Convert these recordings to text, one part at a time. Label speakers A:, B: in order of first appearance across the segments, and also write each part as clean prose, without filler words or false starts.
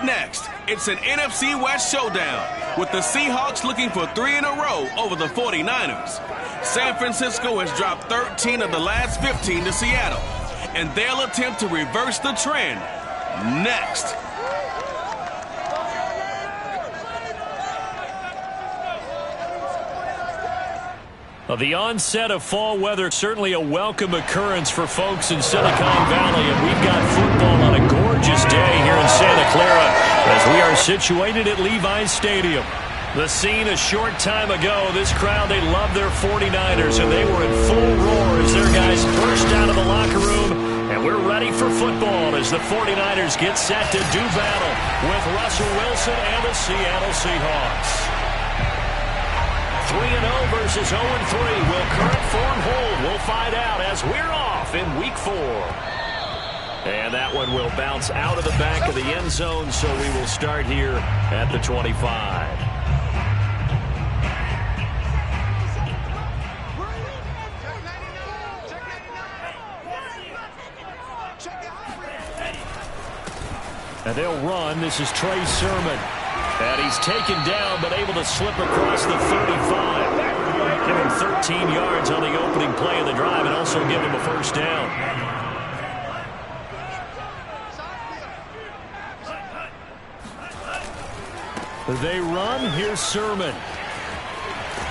A: Up next, it's an NFC West showdown with the Seahawks looking for 3 in a row over the 49ers. San Francisco has dropped 13 of the last 15 to Seattle, and they'll attempt to reverse the trend next.
B: The onset of fall weather, certainly a welcome occurrence for folks in Silicon Valley, and we've got football on a gorgeous day here in Santa Clara as we are situated at Levi's Stadium. The scene a short time ago, this crowd, they love their 49ers, and they were in full roar as their guys burst out of the locker room, and we're ready for football as the 49ers get set to do battle with Russell Wilson and the Seattle Seahawks. 3-0 versus 0-3. Will current form hold? We'll find out as we're off in Week 4. And that one will bounce out of the back of the end zone, so we will start here at the 25. And they'll run. This is Trey Sermon. And he's taken down, but able to slip across the 35. Give him 13 yards on the opening play of the drive and also give him a first down. They run. Here's Sermon.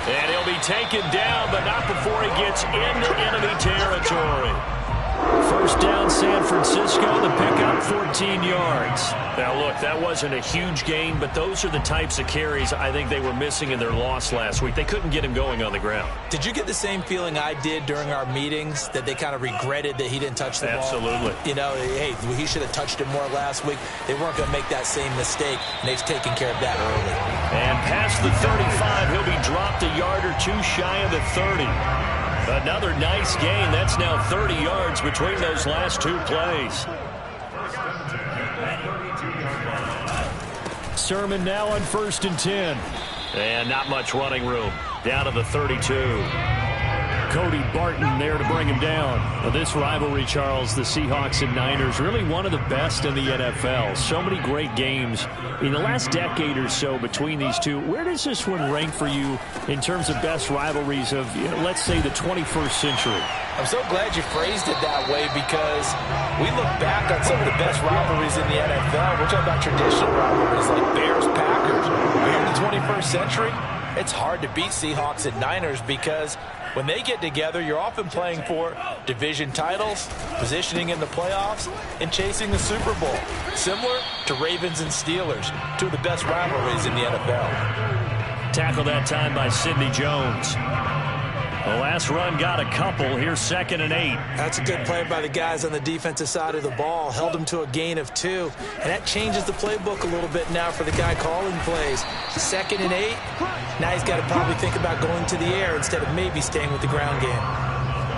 B: And he'll be taken down, but not before he gets into enemy territory. First down, San Francisco. The pickup, 14 yards. Now, look, that wasn't a huge gain, but those are the types of carries I think they were missing in their loss last week. They couldn't get him going on the ground.
C: Did you get the same feeling I did during our meetings, that they kind of regretted that he didn't touch the ball?
B: Absolutely.
C: You know, hey, he should have touched it more last week. They weren't going to make that same mistake, and they've taken care of that early.
B: And past the 35, he'll be dropped a yard or two shy of the 30. Another nice gain. That's now 30 yards between those last two plays. Sermon now on 1st and 10. And not much running room. Down to the 32. Cody Barton there to bring him down. Well, this rivalry, Charles, the Seahawks and Niners, really one of the best in the NFL. So many great games in the last decade or so between these two. Where does this one rank for you in terms of best rivalries of, you know, let's say, the 21st century?
C: I'm so glad you phrased it that way, because we look back on some of the best rivalries in the NFL. We're talking about traditional rivalries like Bears-Packers. Here in the 21st century, it's hard to beat Seahawks and Niners, because when they get together, you're often playing for division titles, positioning in the playoffs, and chasing the Super Bowl. Similar to Ravens and Steelers, two of the best rivalries in the NFL.
B: Tackle that time by Sidney Jones. The last run got a couple. Here's 2nd and 8.
C: That's a good play by the guys on the defensive side of the ball. Held him to a gain of 2. And that changes the playbook a little bit now for the guy calling plays. 2nd and 8. Now he's got to probably think about going to the air instead of maybe staying with the ground game.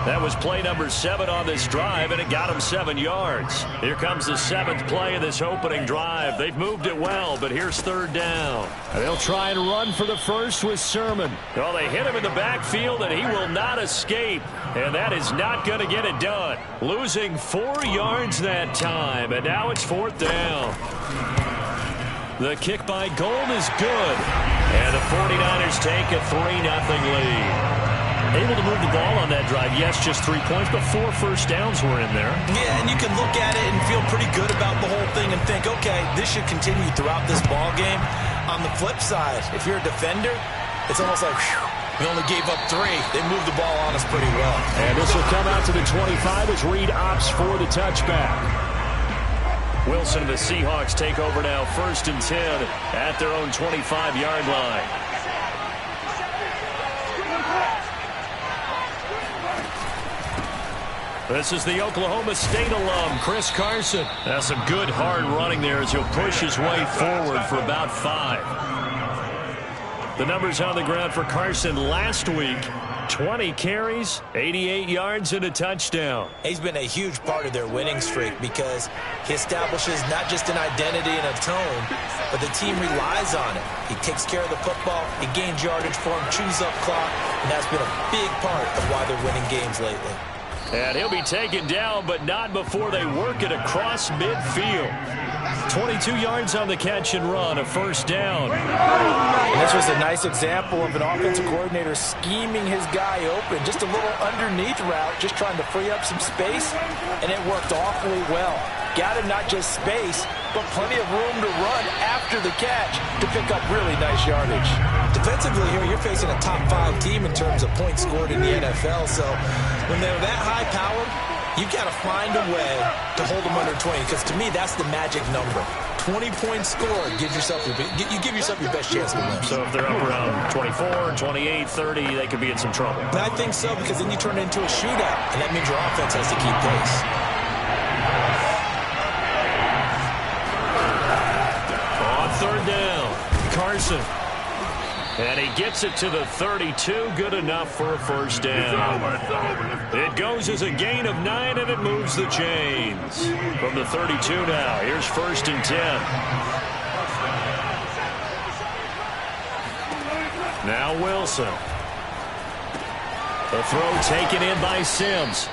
B: That was play number 7 on this drive, and it got him 7 yards. Here comes the 7th play of this opening drive. They've moved it well, but here's 3rd down. And they'll try and run for the first with Sermon. Well, they hit him in the backfield, and he will not escape. And that is not going to get it done. Losing 4 yards that time, and now it's 4th down. The kick by Gold is good. And the 49ers take a 3-0 lead. Able to move the ball on that drive. Yes, just 3 points, but 4 first downs were in there.
C: Yeah, and you can look at it and feel pretty good about the whole thing and think, okay, this should continue throughout this ball game. On the flip side, if you're a defender, it's almost like, whew, we only gave up 3. They moved the ball on us pretty well.
B: And this will come out to the 25 as Reed opts for the touchback. Wilson and the Seahawks take over now, 1st and 10 at their own 25-yard line. This is the Oklahoma State alum, Chris Carson. That's some good hard running there as he'll push his way forward for about 5. The numbers on the ground for Carson last week: 20 carries, 88 yards, and a touchdown.
C: He's been a huge part of their winning streak because he establishes not just an identity and a tone, but the team relies on it. He takes care of the football, he gains yardage for him, chews up clock, and that's been a big part of why they're winning games lately.
B: And he'll be taken down, but not before they work it across midfield. 22 yards on the catch and run, a first down.
C: And this was a nice example of an offensive coordinator scheming his guy open. Just a little underneath route, just trying to free up some space, and it worked awfully well. Got him not just space, but plenty of room to run after the catch to pick up really nice yardage.
D: Defensively here, you're facing a top 5 team in terms of points scored in the NFL, so when they're that high-powered, you've got to find a way to hold them under 20, because to me, that's the magic number. 20 points scored, you give yourself your best chance to win.
B: So if they're up around 24, 28, 30, they could be in some trouble.
D: And I think so, because then you turn it into a shootout, and that means your offense has to keep pace.
B: On third down, Carson. And he gets it to the 32, good enough for a first down. It goes as a gain of 9, and it moves the chains. From the 32 now, here's 1st and 10. Now Wilson. The throw taken in by Sims.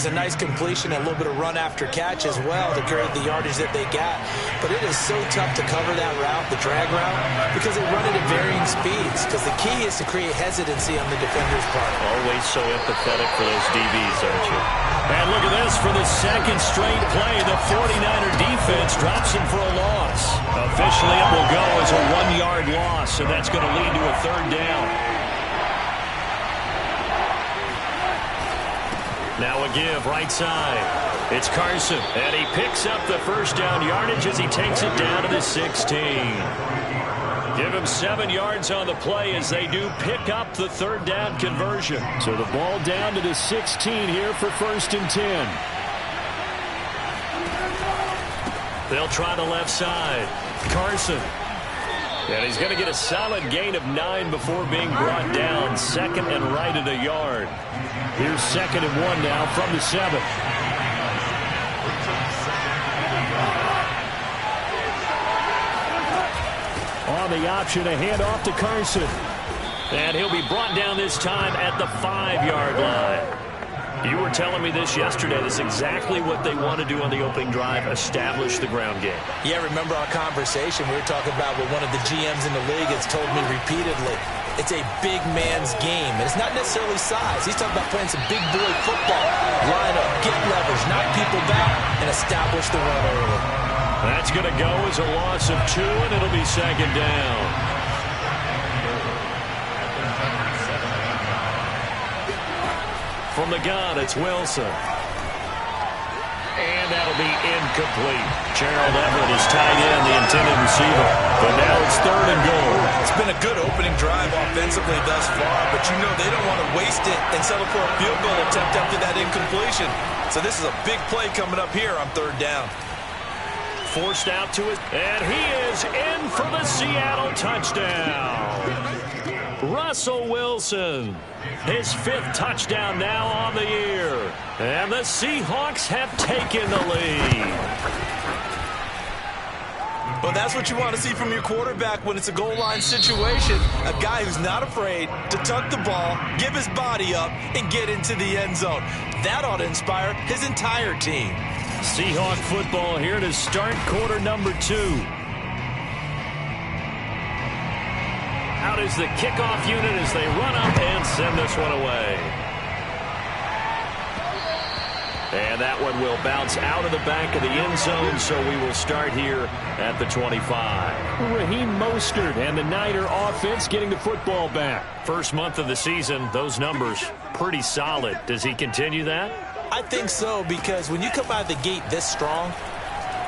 D: It's a nice completion, and a little bit of run after catch as well to create the yardage that they got. But it is so tough to cover that route, the drag route, because they run it at varying speeds. Because the key is to create hesitancy on the defender's part.
B: Always so empathetic for those DBs, aren't you? And look at this for the second straight play. The 49er defense drops him for a loss. Officially, it will go as a 1-yard loss, and that's going to lead to a third down. Now a give right side. It's Carson, and he picks up the first down yardage as he takes it down to the 16. Give him 7 yards on the play as they do pick up the third down conversion. So the ball down to the 16 here for 1st and 10. They'll try the left side. Carson. And he's going to get a solid gain of 9 before being brought down. 2nd and right at a yard. Here's 2nd and 1 now from the 7. On the option, a handoff to Carson. And he'll be brought down this time at the 5-yard line. You were telling me this yesterday. That's exactly what they want to do on the opening drive, establish the ground game.
D: Yeah, remember our conversation? We were talking about what one of the GMs in the league has told me repeatedly. It's a big man's game, and it's not necessarily size. He's talking about playing some big boy football. Line up, get leverage, knock people back, and establish the run early.
B: That's going to go as a loss of 2, and it'll be 2nd down. From the gun, it's Wilson. And that'll be incomplete. Gerald Everett is tied in, the intended receiver. But now it's 3rd and goal.
D: It's been a good opening drive offensively thus far, but you know they don't want to waste it and settle for a field goal attempt after that incompletion. So this is a big play coming up here on 3rd down.
B: Forced out to it, and he is in for the Seattle touchdown. Russell Wilson, his 5th touchdown now on the year. And the Seahawks have taken the lead.
D: Well, that's what you want to see from your quarterback when it's a goal line situation. A guy who's not afraid to tuck the ball, give his body up, and get into the end zone. That ought to inspire his entire team.
B: Seahawk football here to start quarter number 2. Out is the kickoff unit as they run up and send this one away. And that one will bounce out of the back of the end zone, so we will start here at the 25. Raheem Mostert and the Niner offense getting the football back. First month of the season, those numbers pretty solid. Does he continue that?
D: I think so, because when you come out of the gate this strong,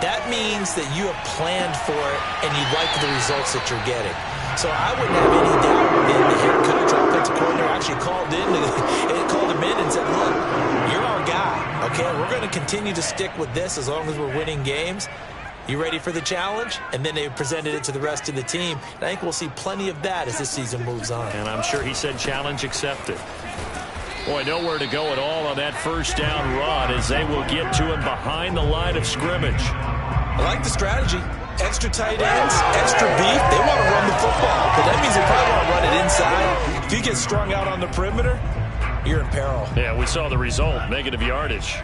D: that means that you have planned for it and you like the results that you're getting. So I wouldn't have any doubt that the head coach, offensive coordinator, actually called him in and said, look, you're our guy, okay? We're going to continue to stick with this as long as we're winning games. You ready for the challenge? And then they presented it to the rest of the team. And I think we'll see plenty of that as this season moves on.
B: And I'm sure he said challenge accepted. Boy, nowhere to go at all on that first down run as they will get to him behind the line of scrimmage.
D: I like the strategy. Extra tight ends, extra beef. They want to run the football, but that means they probably want to run it inside. If you get strung out on the perimeter, you're in peril.
B: Yeah, we saw the result, negative yardage.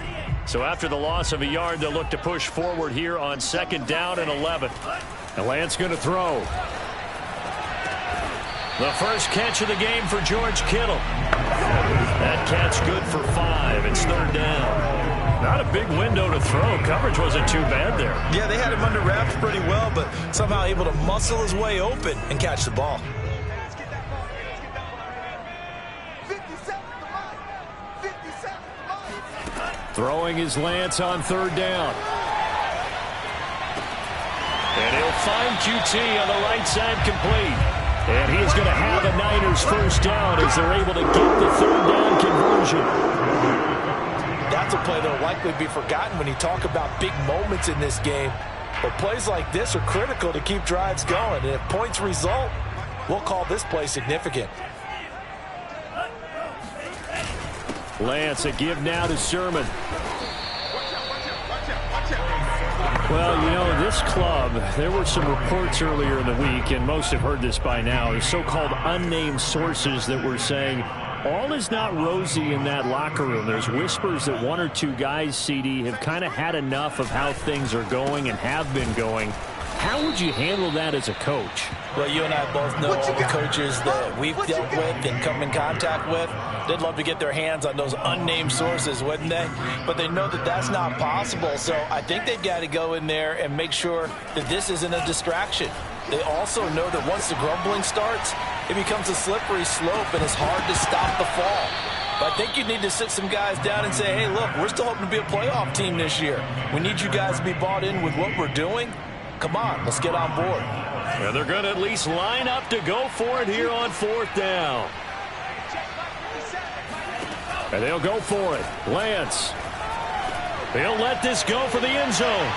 B: So after the loss of a yard, they'll look to push forward here on 2nd down and 11. And Lance going to throw. The first catch of the game for George Kittle. That catch good for 5. It's 3rd down. Not a big window to throw. Coverage wasn't too bad there.
D: Yeah, they had him under wraps pretty well, but somehow able to muscle his way open and catch the ball.
B: Throwing is Lance on 3rd down. And he'll find QT on the right side complete. And he's going to have a Niners first down as they're able to get the 3rd down conversion.
C: That's a play that will likely be forgotten when you talk about big moments in this game. But plays like this are critical to keep drives going. And if points result, we'll call this play significant.
B: Lance, a give now to Sermon. Well, you know, this club, there were some reports earlier in the week, and most have heard this by now, the so-called unnamed sources that were saying all is not rosy in that locker room. There's whispers that 1 or 2 guys, CD, have kind of had enough of how things are going and have been going. How would you handle that as a coach?
C: Well, you and I both know all the coaches that we've dealt with and come in contact with. They'd love to get their hands on those unnamed sources, wouldn't they? But they know that that's not possible. So I think they've got to go in there and make sure that this isn't a distraction. They also know that once the grumbling starts, it becomes a slippery slope and it's hard to stop the fall. But I think you need to sit some guys down and say, hey, look, we're still hoping to be a playoff team this year. We need you guys to be bought in with what we're doing. Come on, let's get on board.
B: And they're going to at least line up to go for it here on 4th down. And they'll go for it. Lance. He'll let this go for the end zone.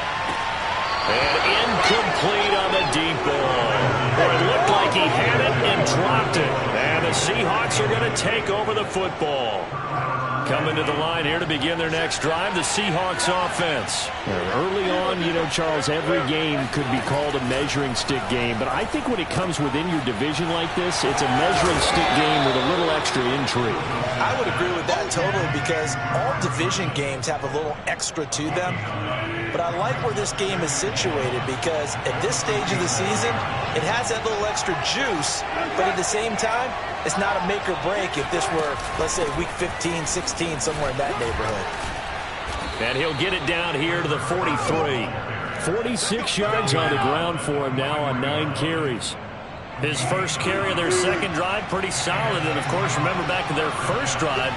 B: And incomplete on the deep ball. Boy, it looked like he had it and dropped it. And the Seahawks are going to take over the football. Coming to the line here to begin their next drive, the Seahawks offense. Early on, you know, Charles, every game could be called a measuring stick game. But I think when it comes within your division like this, it's a measuring stick game with a little extra intrigue.
D: I would agree with that totally because all division games have a little extra to them. But I like where this game is situated because at this stage of the season, it has that little extra juice. But at the same time, it's not a make or break if this were, let's say, week 15, 16, somewhere in that neighborhood.
B: And he'll get it down here to the 43. 46 yards on the ground for him now on 9 carries. His first carry of their second drive, pretty solid. And, of course, remember back to their first drive,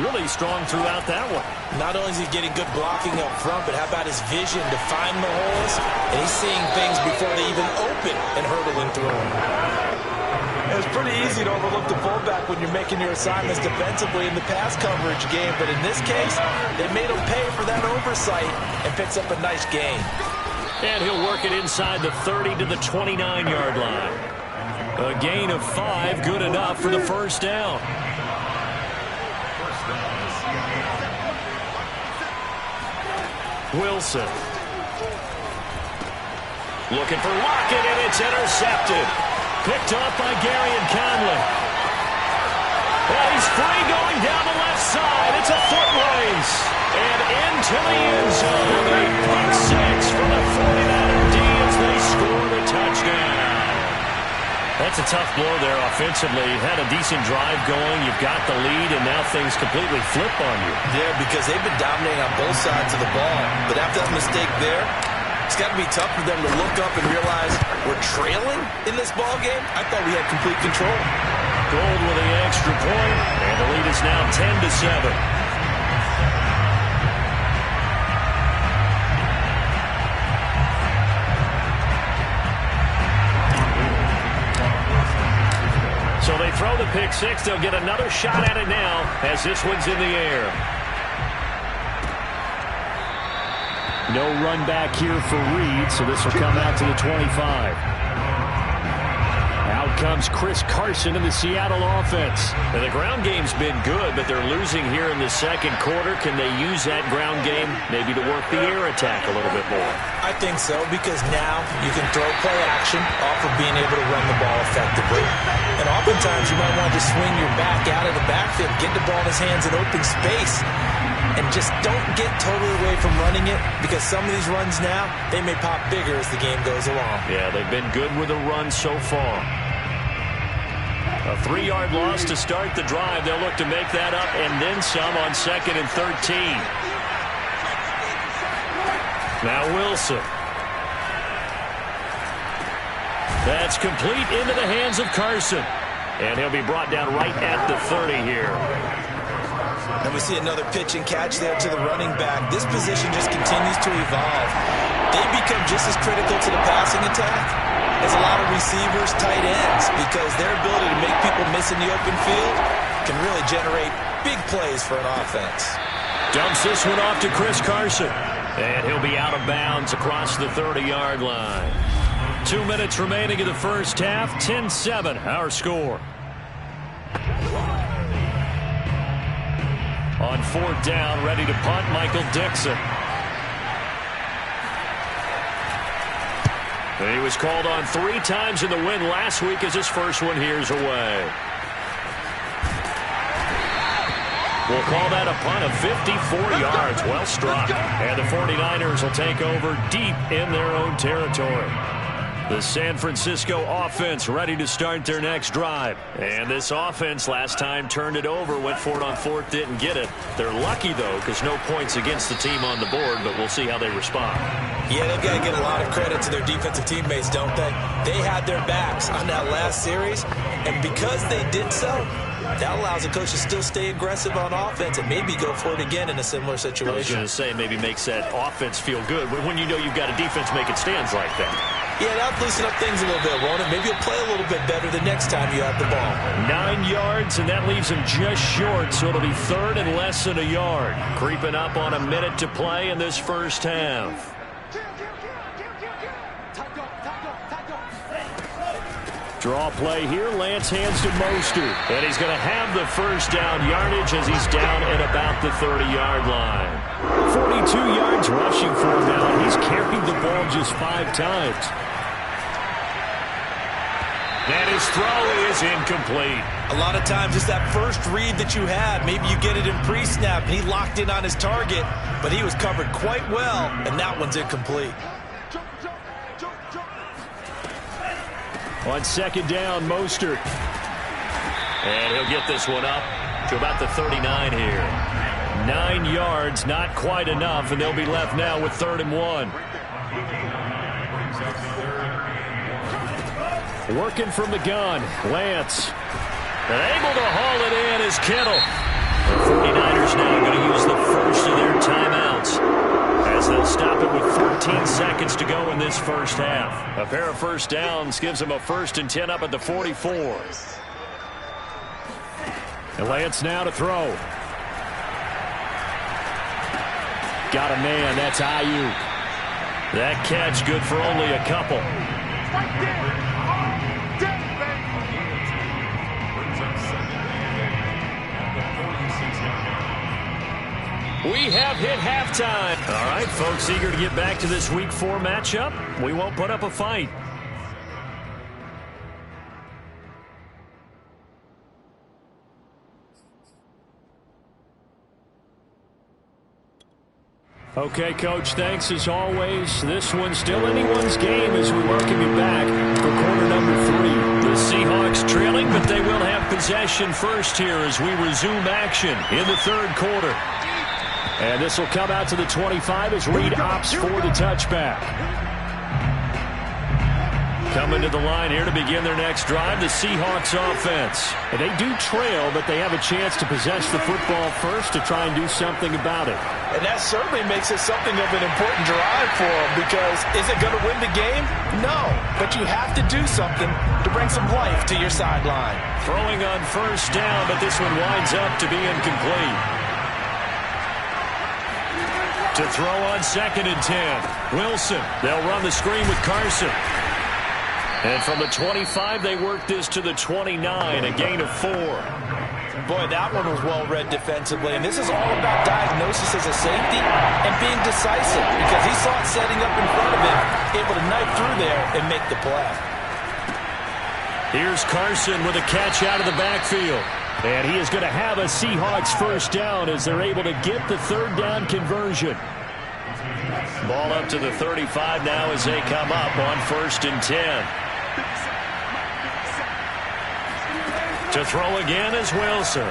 B: really strong throughout that one.
D: Not only is he getting good blocking up front, but how about his vision to find the holes? And he's seeing things before they even open and hurdling through them. It's pretty easy to overlook the fullback when you're making your assignments defensively in the pass coverage game. But in this case, they made him pay for that oversight and picks up a nice gain.
B: And he'll work it inside the 30 to the 29-yard line. A gain of 5, good enough for the first down. Wilson. Looking for Lockett, and it's intercepted. Picked off by Garyon Conley. And he's free going down the left side. It's a foot race. And into the end zone. A pick 6 from the 49er D as they score the touchdown. That's a tough blow there offensively. You had a decent drive going. You've got the lead, and now things completely flip on you.
D: Yeah, because they've been dominating on both sides of the ball. But after that mistake there, it's got to be tough for them to look up and realize we're trailing in this ball game. I thought we had complete control.
B: Gold with the extra point, and the lead is now 10-7. So they throw the pick 6. They'll get another shot at it now as this one's in the air. No run back here for Reed, so this will come out to the 25. Out comes Chris Carson in the Seattle offense. And the ground game's been good, but they're losing here in the second quarter. Can they use that ground game maybe to work the air attack a little bit more?
D: I think so, because now you can throw play action off of being able to run the ball effectively. And oftentimes you might want to swing your back out of the backfield, get the ball in his hands in open space. and just don't get totally away from running it, because some of these runs now, they may pop bigger as the game goes along.
B: Yeah, they've been good with the run so far. A 3-yard loss to start the drive. They'll look to make that up and then some on 2nd and 13. Now Wilson. That's complete into the hands of Carson. And he'll be brought down right at the 30 here.
D: And we see another pitch and catch there to the running back. This position just continues to evolve. They become just as critical to the passing attack as a lot of receivers, tight ends, because their ability to make people miss in the open field can really generate big plays for an offense.
B: Dumps this one off to Chris Carson. And he'll be out of bounds across the 30-yard line. 2 minutes remaining in the first half. 10-7, our score. On 4th down, ready to punt, Michael Dixon. He was called on 3 times in the win last week as his first one here's away. We'll call that a punt of 54 yards. Well struck. And the 49ers will take over deep in their own territory. The San Francisco offense ready to start their next drive. And this offense last time turned it over, went for it on 4th, didn't get it. They're lucky, though, because no points against the team on the board, but we'll see how they respond.
D: Yeah, they've got to get a lot of credit to their defensive teammates, don't they? They had their backs on that last series, and because they did so, that allows the coach to still stay aggressive on offense and maybe go for it again in a similar situation.
B: I was going to say, maybe makes that offense feel good when you know you've got a defense making stands like that.
D: Yeah, that'll loosen up things a little bit, won't it? Maybe you'll play a little bit better the next time you have the ball.
B: 9 yards, and that leaves him just short, so it'll be 3rd and less than a yard. Creeping up on a minute to play in this first half. Draw play here. Lance hands to Mostert. And he's going to have the first down yardage as he's down at about the 30-yard line. 42 yards rushing for him now, and he's carried the ball just 5 times. And his throw is incomplete.
D: A lot of times it's that first read that you had. Maybe you get it in pre-snap, and he locked in on his target, but he was covered quite well, and that one's incomplete.
B: On 2nd down, Mostert. And he'll get this one up to about the 39 here. 9 yards, not quite enough, and they'll be left now with 3rd and 1. Working from the gun, Lance. And able to haul it in is Kittle. The 49ers now going to use the first of their timeouts, as they'll stop it with 14 seconds to go in this first half. A pair of first downs gives them a 1st and 10 up at the 44. And Lance now to throw. Got a man, that's Ayuk. That catch good for only a couple. We have hit halftime. All right, folks, eager to get back to this Week 4 matchup. We won't put up a fight. Okay, Coach, thanks as always. This one's still anyone's game as we welcome you back for quarter number 3. The Seahawks trailing, but they will have possession first here as we resume action in the 3rd quarter. And this will come out to the 25 as Reed opts for the touchback. Coming to the line here to begin their next drive, the Seahawks offense. And they do trail, but they have a chance to possess the football first to try and do something about it.
D: And that certainly makes it something of an important drive for them, because is it going to win the game? No, but you have to do something to bring some life to your sideline.
B: Throwing on first down, but this one winds up to be incomplete. To throw on 2nd and 10. Wilson. They'll run the screen with Carson. And from the 25, they work this to the 29, a gain of 4.
D: Boy, that one was well read defensively. And this is all about diagnosis as a safety and being decisive, because he saw it setting up in front of him, able to knife through there and make the play.
B: Here's Carson with a catch out of the backfield. And he is going to have a Seahawks first down as they're able to get the third down conversion. Ball up to the 35 now as they come up on 1st and 10. To throw again is Wilson.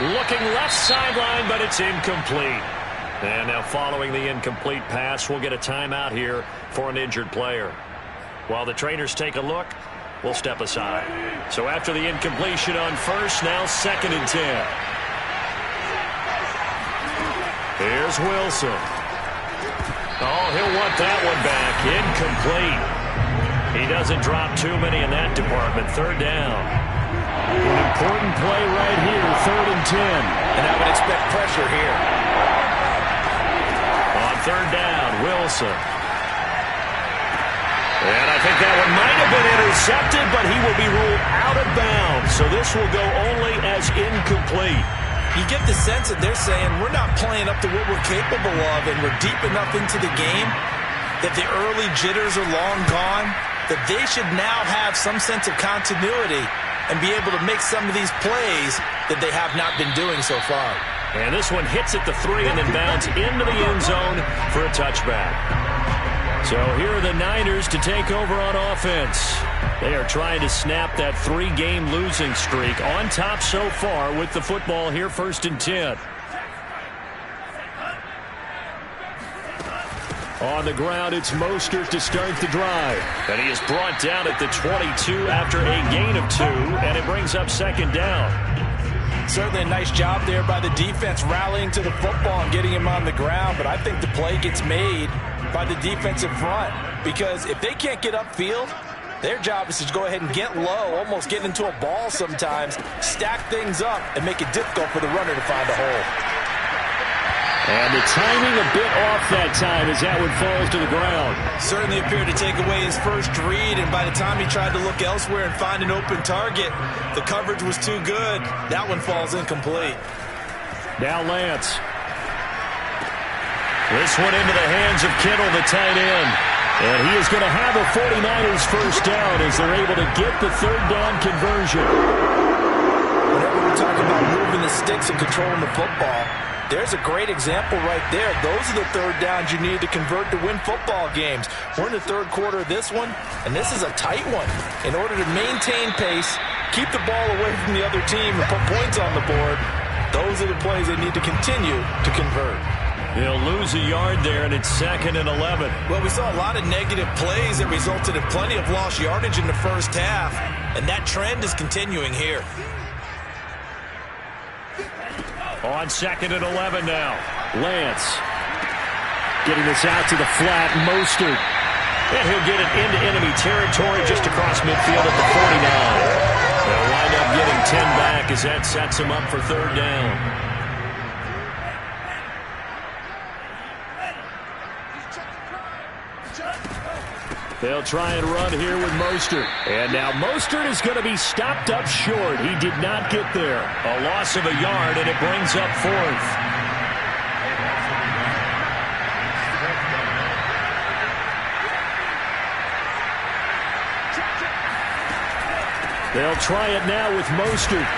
B: Looking left sideline, but it's incomplete. And now following the incomplete pass, we'll get a timeout here for an injured player. While the trainers take a look, we'll step aside. So after the incompletion on 1st, now 2nd and 10. Here's Wilson. Oh, he'll want that one back. Incomplete. He doesn't drop too many in that department. 3rd down. An important play right here, 3rd and 10.
C: And I would expect pressure here.
B: On 3rd down, Wilson. And I think that one might have been intercepted, but he will be ruled out of bounds. So this will go only as incomplete.
D: You get the sense that they're saying we're not playing up to what we're capable of, and we're deep enough into the game that the early jitters are long gone, that they should now have some sense of continuity and be able to make some of these plays that they have not been doing so far.
B: And this one hits at the 3 and then bounds into the end zone for a touchback. So here are the Niners to take over on offense. They are trying to snap that 3-game losing streak, on top so far with the football here, 1st and 10. On the ground, it's Mostert to start the drive. And he is brought down at the 22 after a gain of 2, and it brings up 2nd down.
D: Certainly a nice job there by the defense rallying to the football and getting him on the ground, but I think the play gets made by the defensive front, because if they can't get upfield, their job is to go ahead and get low, almost get into a ball sometimes, stack things up, and make it difficult for the runner to find a hole.
B: And the timing a bit off that time as that one falls to the ground.
D: Certainly appeared to take away his first read, and by the time he tried to look elsewhere and find an open target, the coverage was too good. That one falls incomplete.
B: Now Lance. This one into the hands of Kittle, the tight end. And he is going to have a 49ers first down as they're able to get the 3rd down conversion.
D: Whenever we talk about moving the sticks and controlling the football, there's a great example right there. Those are the 3rd downs you need to convert to win football games. We're in the 3rd quarter of this one, and this is a tight one. In order to maintain pace, keep the ball away from the other team, and put points on the board, those are the plays they need to continue to convert.
B: They'll lose a yard there, and it's 2nd and 11.
D: Well, we saw a lot of negative plays that resulted in plenty of lost yardage in the first half, and that trend is continuing here.
B: On 2nd and 11 now. Lance getting this out to the flat. Mostert. And he'll get it into enemy territory just across midfield at the 49. They'll wind up getting 10 back as that sets him up for 3rd down. They'll try and run here with Mostert. And now Mostert is going to be stopped up short. He did not get there. A loss of a yard, and it brings up 4th. They'll try it now with Mostert.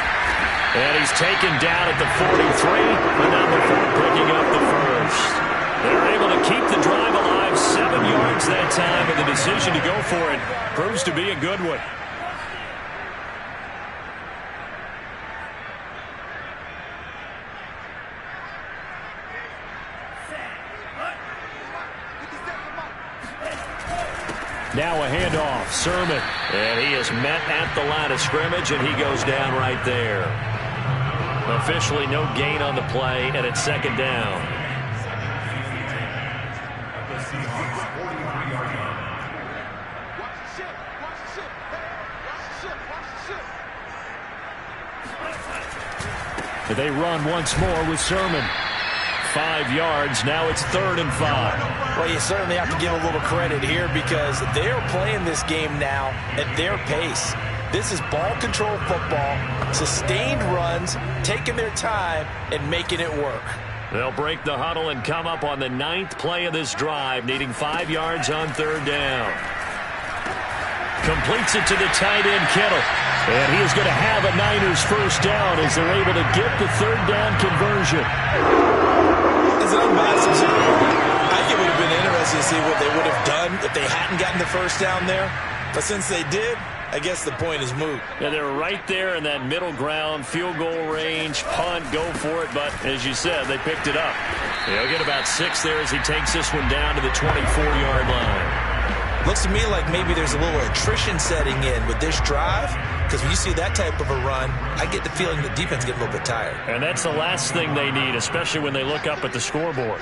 B: And he's taken down at the 43. And now the 4 picking up the first. They're able to keep the drive alive, 7 yards that time, and the decision to go for it proves to be a good one. Now a handoff, Sermon. And he is met at the line of scrimmage, and he goes down right there. Officially no gain on the play, and it's 2nd down. They run once more with Sermon. 5 yards. Now it's 3rd and 5.
D: Well, you certainly have to give a little credit here because they're playing this game now at their pace. This is ball control football, sustained runs, taking their time, and making it work.
B: They'll break the huddle and come up on the 9th play of this drive, needing 5 yards on 3rd down. Completes it to the tight end, Kittle. And he is going to have a Niners first down as they're able to get the third down conversion.
D: As an unbiased observer, I think it would have been interesting to see what they would have done if they hadn't gotten the first down there. But since they did, I guess the point is moot.
B: Yeah, they're right there in that middle ground, field goal range, punt, go for it. But as you said, they picked it up. He'll get about 6 there as he takes this one down to the 24-yard line.
D: Looks to me like maybe there's a little attrition setting in with this drive, because when you see that type of a run, I get the feeling the defense get a little bit tired.
B: And that's the last thing they need, especially when they look up at the scoreboard.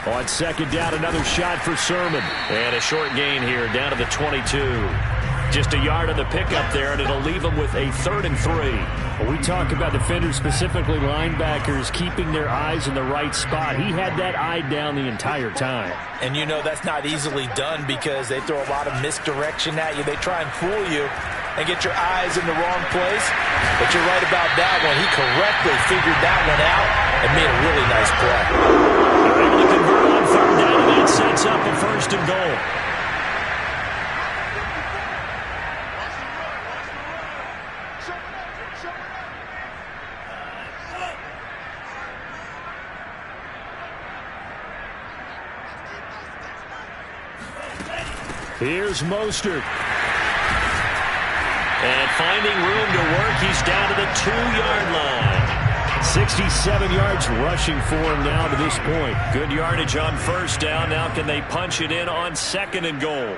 B: On second down, another shot for Sermon. And a short gain here down to the 22. Just a yard on the pickup there, and it'll leave them with a 3rd and 3.
E: When we talk about defenders, specifically linebackers, keeping their eyes in the right spot, he had that eye down the entire time.
D: And you know that's not easily done because they throw a lot of misdirection at you. They try and fool you and get your eyes in the wrong place. But you're right about that one. He correctly figured that one out and made a really nice play.
B: They're able to convert on 3rd down, and that sets up a 1st and goal. Here's Mostert. And finding room to work, he's down to the 2-yard line.
E: 67 yards rushing for him now to this point.
B: Good yardage on 1st down. Now can they punch it in on 2nd and goal?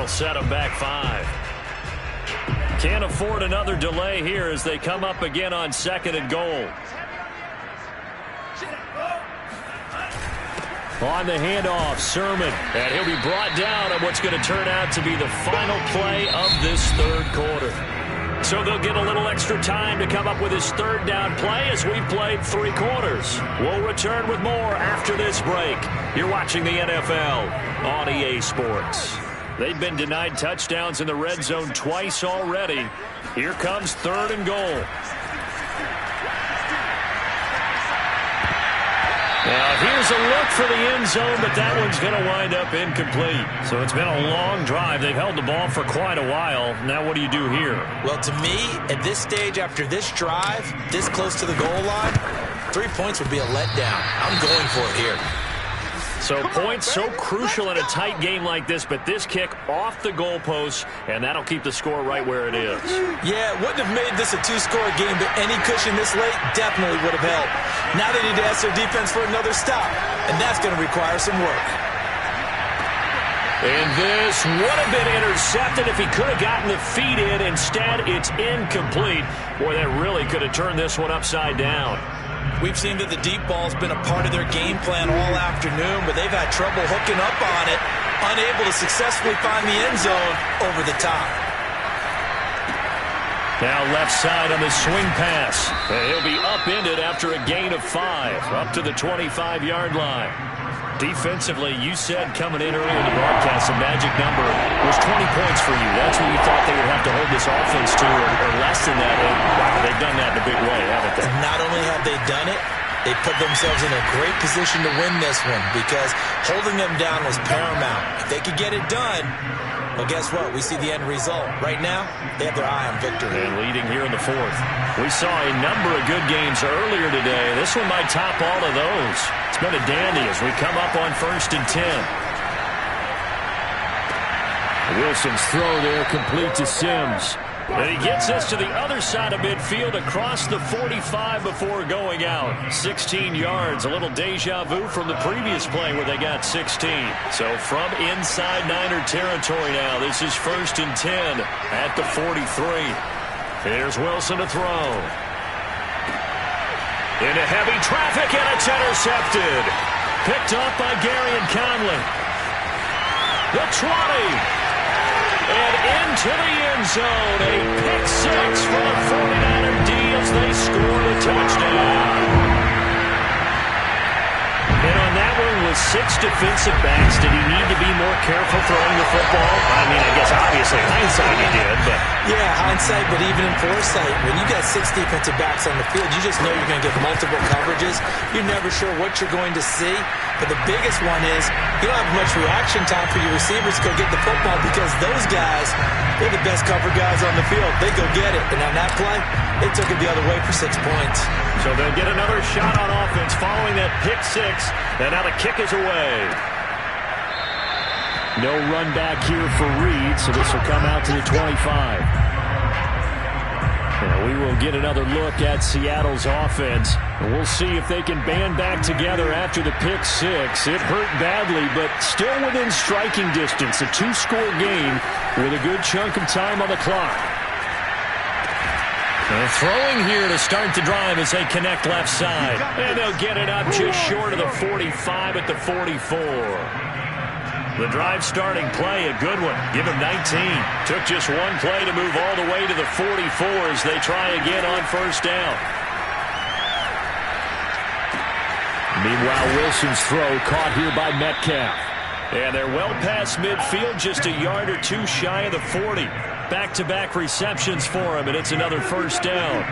B: Set him back 5. Can't afford another delay here as they come up again on 2nd and goal. On the handoff, Sermon. And he'll be brought down on what's going to turn out to be the final play of this 3rd quarter. So they'll get a little extra time to come up with his 3rd down play as we've played 3 quarters. We'll return with more after this break. You're watching the NFL on EA Sports. They've been denied touchdowns in the red zone twice already. Here comes 3rd and goal. Now here's a look for the end zone, but that one's going to wind up incomplete. So it's been a long drive. They've held the ball for quite a while. Now what do you do here?
D: Well, to me, at this stage, after this drive, this close to the goal line, 3 points would be a letdown. I'm going for it here.
B: So points so crucial in a tight game like this, but this kick off the goalpost, and that'll keep the score right where it is.
D: Yeah, it wouldn't have made this a 2-score game, but any cushion this late definitely would have helped. Now they need to ask their defense for another stop, and that's going to require some work.
B: And this would have been intercepted if he could have gotten the feet in. Instead, it's incomplete. Boy, that really could have turned this one upside down.
D: We've seen that the deep ball's been a part of their game plan all afternoon, but they've had trouble hooking up on it, unable to successfully find the end zone over the top.
B: Now left side on the swing pass. And he'll be upended after a gain of 5, up to the 25-yard line. Defensively, you said coming in earlier in the broadcast, the magic number was 20 points for you. That's what you thought they would have to hold this offense to, or less than that. And wow, they've done that in a big way, haven't they?
D: Not only have they done it, they put themselves in a great position to win this one because holding them down was paramount. If they could get it done, well, guess what? We see the end result. Right now, they have their eye on victory.
B: And leading here in the 4th. We saw a number of good games earlier today. This one might top all of those. It's been a dandy as we come up on 1st and 10.
E: Wilson's throw there complete to Sims.
B: And he gets us to the other side of midfield across the 45 before going out. 16 yards, a little deja vu from the previous play where they got 16. So from inside Niner territory now, this is 1st and 10 at the 43. Here's Wilson to throw. Into heavy traffic, and it's intercepted. Picked off by Garyon Conley. The 20. And into the end zone. A pick six for the 49er D as they score the touchdown. And on that one with 6 defensive backs, did he need to be more careful throwing the football? I mean, I guess obviously hindsight he did, but...
D: Yeah, hindsight, but even in foresight, when you got 6 defensive backs on the field, you just know you're going to get multiple coverages. You're never sure what you're going to see. But the biggest one is you don't have much reaction time for your receivers to go get the football because those guys, they're the best cover guys on the field. They go get it. And on that play, they took it the other way for 6 points.
B: So they'll get another shot on offense following that pick six. And now the kick is away.
E: No run back here for Reed, so this will come out to the 25. And we will get another look at Seattle's offense. And we'll see if they can band back together after the pick six. It hurt badly, but still within striking distance. A 2-score game with a good chunk of time on the clock.
B: And throwing here to start the drive as they connect left side. And they'll get it up just short of the 45 at the 44. The drive starting play, a good one. Give him 19. Took just one play to move all the way to the 44 as they try again on first down.
E: Meanwhile, Wilson's throw caught here by Metcalf.
B: And they're well past midfield, just a yard or two shy of the 40. Back-to-back receptions for him, and it's another first down.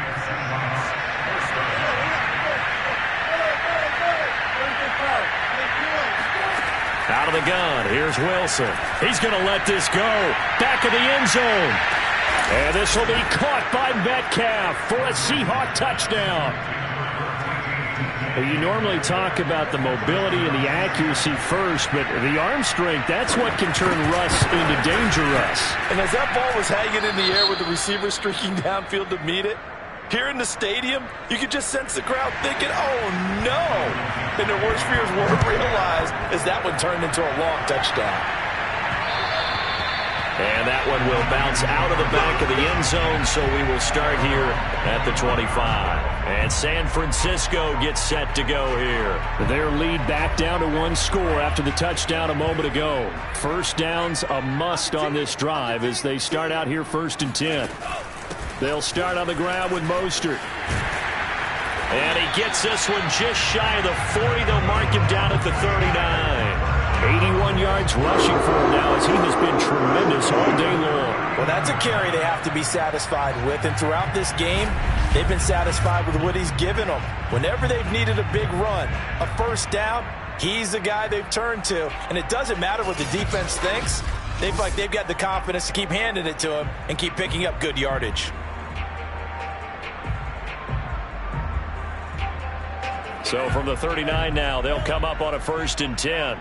B: Out of the gun, here's Wilson. He's going to let this go. Back of the end zone. And this will be caught by Metcalf for a Seahawk touchdown.
E: Well, you normally talk about the mobility and the accuracy first, but the arm strength, that's what can turn Russ into Danger Russ.
C: And as that ball was hanging in the air with the receiver streaking downfield to meet it, here in the stadium, you could just sense the crowd thinking, oh, no. And their worst fears weren't realized as that one turned into a long touchdown.
B: And that one will bounce out of the back of the end zone, so we will start here at the 25. And San Francisco gets set to go here.
E: Their lead back down to 1 score after the touchdown a moment ago. First down's a must on this drive as they start out here 1st and 10. They'll start on the ground with Mostert.
B: And he gets this one just shy of the 40. They'll mark him down at the 39.
E: 81 yards rushing for him now as he has been tremendous all day long.
C: Well, that's a carry they have to be satisfied with. And throughout this game, they've been satisfied with what he's given them. Whenever they've needed a big run, a first down, he's the guy they've turned to. And it doesn't matter what the defense thinks. They've got the confidence to keep handing it to him and keep picking up good yardage.
B: So from the 39 now, they'll come up on a 1st and 10.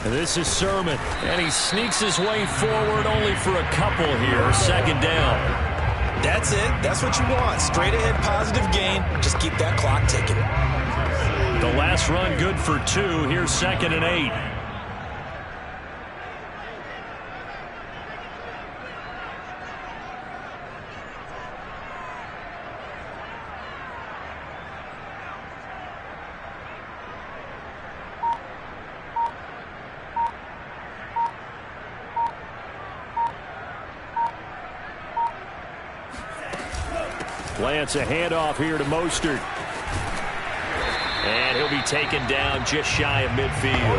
E: And this is Sermon.
B: And he sneaks his way forward only for a couple here. 2nd down.
D: That's it. That's what you want. Straight ahead positive gain. Just keep that clock ticking.
B: The last run good for 2. Here's 2nd and 8.
E: Lance, a handoff here to Mostert.
B: And he'll be taken down just shy of midfield.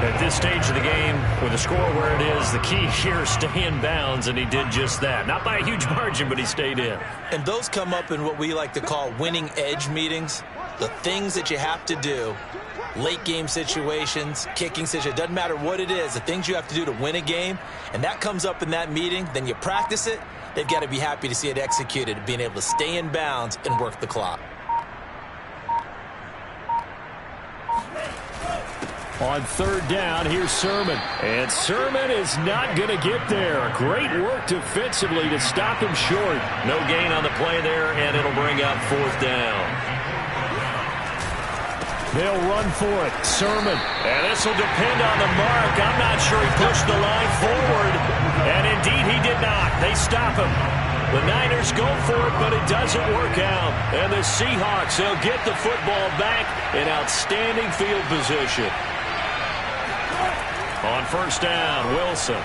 B: At this stage of the game, with the score where it is, the key here is stay in bounds, and he did just that. Not by a huge margin, but he stayed in.
D: And those come up in what we like to call winning edge meetings. The things that you have to do late game situations, kicking situations, doesn't matter what it is, the things you have to do to win a game, and that comes up in that meeting, then you practice it, they've got to be happy to see it executed, being able to stay in bounds and work the clock.
E: On third down, here's Sermon. And Sermon is not going to get there. Great work defensively to stop him short.
B: No gain on the play there, and it'll bring up fourth down.
E: They'll run for it. Sermon.
B: And this will depend on the mark. I'm not sure he pushed the line forward. And indeed, he did not. They stop him. The Niners go for it, but it doesn't work out. And the Seahawks, they'll get the football back in outstanding field position. On first down, Wilson.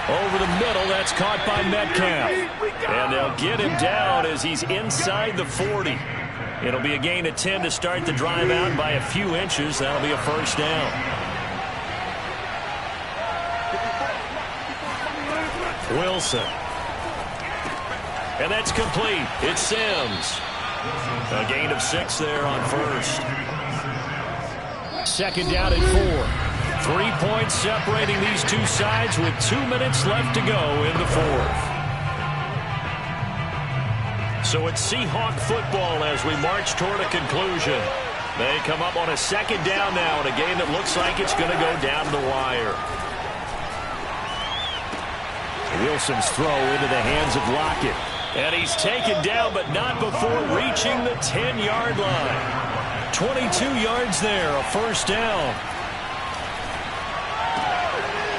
B: Over the middle, that's caught by Metcalf. And they'll get him down as he's inside the 40. It'll be a gain of 10 to start the drive out by a few inches. That'll be a first down. Wilson. And that's complete. It's Sims. A gain of 6 there on first.
E: Second down at 4.
B: 3 points separating these two sides with 2 minutes left to go in the fourth. So it's Seahawk football as we march toward a conclusion. They come up on a second down now in a game that looks like it's going to go down to the wire.
E: Wilson's throw into the hands of Lockett.
B: And he's taken down, but not before reaching the 10-yard line. 22 yards there, a first down.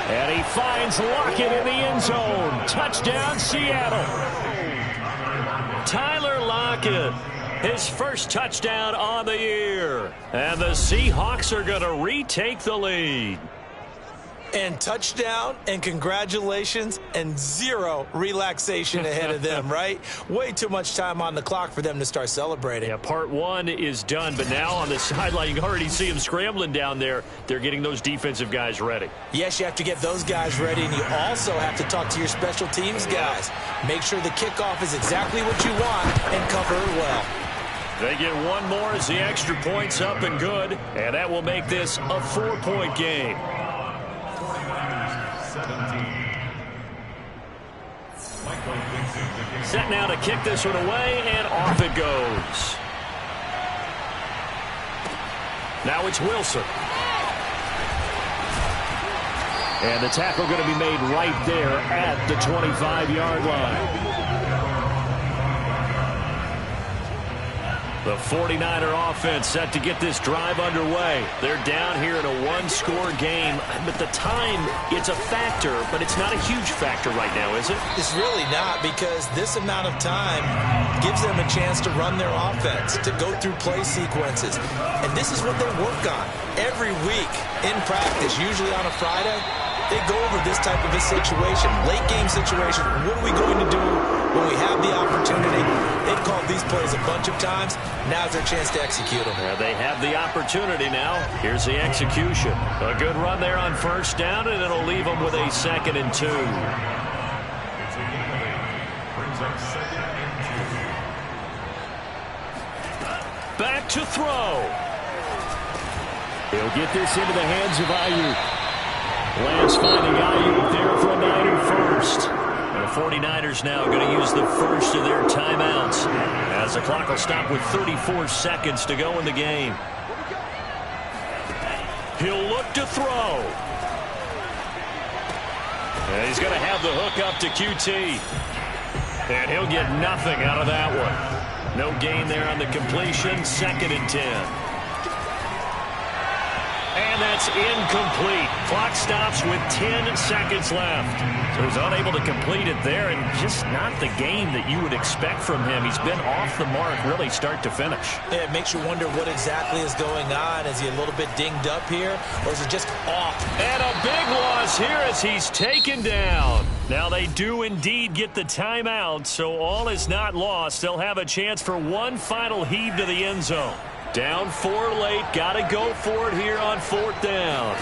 B: And he finds Lockett in the end zone. Touchdown, Seattle. Tyler Lockett, his first touchdown on the year. And the Seahawks are going to retake the lead.
D: And touchdown, and congratulations, and zero relaxation ahead of them, right? Way too much time on the clock for them to start celebrating.
B: Yeah, part one is done, but now on the sideline, you can already see them scrambling down there. They're getting those defensive guys ready.
D: Yes, you have to get those guys ready, and you also have to talk to your special teams guys. Make sure the kickoff is exactly what you want and cover it well.
B: They get one more as the extra point's up and good, and that will make this a 4-point game. Set now to kick this one away, and off it goes. Now it's Wilson.
E: And the tackle going to be made right there at the 25-yard line.
B: The 49er offense set to get this drive underway. They're down here in a one-score game. But the time, it's a factor, but it's not a huge factor right now, is it?
D: It's really not, because this amount of time gives them a chance to run their offense, to go through play sequences. And this is what they work on every week in practice, usually on a Friday. They go over this type of a situation, late game situation. What are we going to do when we have the opportunity? They've called these plays a bunch of times. Now's their chance to execute them.
B: They have the opportunity now. Here's the execution. A good run there on first down, and it'll leave them with a 2nd and 2. Back to throw.
E: He'll get this into the hands of Ayuk. Lance finding Ayuk there for a Niner first.
B: And the 49ers now going to use the first of their timeouts as the clock will stop with 34 seconds to go in the game. He'll look to throw. And he's going to have the hook up to QT. And he'll get nothing out of that one. No gain there on the completion. 2nd and 10. And that's incomplete. Clock stops with 10 seconds left. So he's unable to complete it there, and just not the game that you would expect from him. He's been off the mark really start to finish.
D: Yeah, it makes you wonder what exactly is going on. Is he a little bit dinged up here, or is it just off?
B: And a big loss here as he's taken down. Now they do indeed get the timeout, so all is not lost. They'll have a chance for one final heave to the end zone. Down 4 late, got to go for it here on 4th down.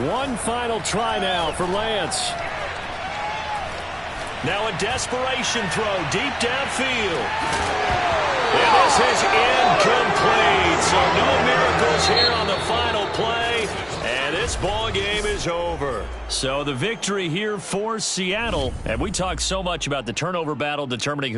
E: One final try now for Lance.
B: Now a desperation throw deep downfield. And this is incomplete. So no miracles here on the final play. And this ball game is over.
E: So the victory here for Seattle. And we talked so much about the turnover battle determining